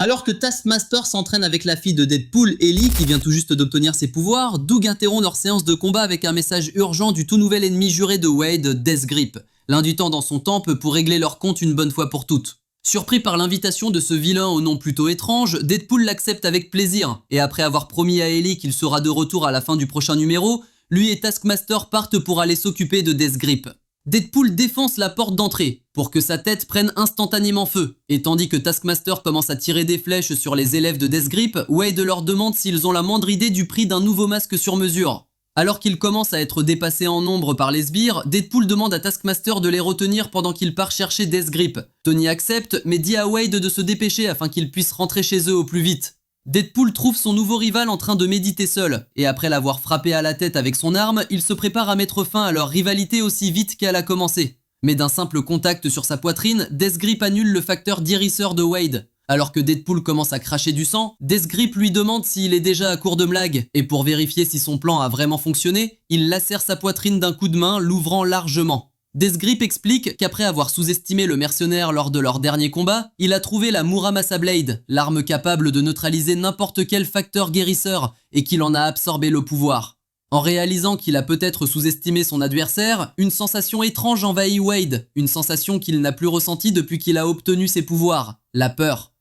Alors que Taskmaster s'entraîne avec la fille de Deadpool, Ellie, qui vient tout juste d'obtenir ses pouvoirs, Doug interrompt leur séance de combat avec un message urgent du tout nouvel ennemi juré de Wade, Deathgrip, l'invitant dans son temple pour régler leur compte une bonne fois pour toutes. Surpris par l'invitation de ce vilain au nom plutôt étrange, Deadpool l'accepte avec plaisir, et après avoir promis à Ellie qu'il sera de retour à la fin du prochain numéro, lui et Taskmaster partent pour aller s'occuper de Deathgrip. Deadpool défonce la porte d'entrée pour que sa tête prenne instantanément feu, et tandis que Taskmaster commence à tirer des flèches sur les élèves de Deathgrip, Wade leur demande s'ils ont la moindre idée du prix d'un nouveau masque sur mesure. Alors qu'ils commencent à être dépassés en nombre par les sbires, Deadpool demande à Taskmaster de les retenir pendant qu'il part chercher Deathgrip. Tony accepte, mais dit à Wade de se dépêcher afin qu'ils puissent rentrer chez eux au plus vite. Deadpool trouve son nouveau rival en train de méditer seul, et après l'avoir frappé à la tête avec son arme, il se prépare à mettre fin à leur rivalité aussi vite qu'elle a commencé. Mais d'un simple contact sur sa poitrine, Deathgrip annule le facteur guérisseur de Wade. Alors que Deadpool commence à cracher du sang, Deathgrip lui demande s'il est déjà à court de blagues, et pour vérifier si son plan a vraiment fonctionné, il lacère sa poitrine d'un coup de main, l'ouvrant largement. Deathgrip explique qu'après avoir sous-estimé le mercenaire lors de leur dernier combat, il a trouvé la Muramasa Blade, l'arme capable de neutraliser n'importe quel facteur guérisseur, et qu'il en a absorbé le pouvoir. En réalisant qu'il a peut-être sous-estimé son adversaire, une sensation étrange envahit Wade, une sensation qu'il n'a plus ressentie depuis qu'il a obtenu ses pouvoirs, la peur.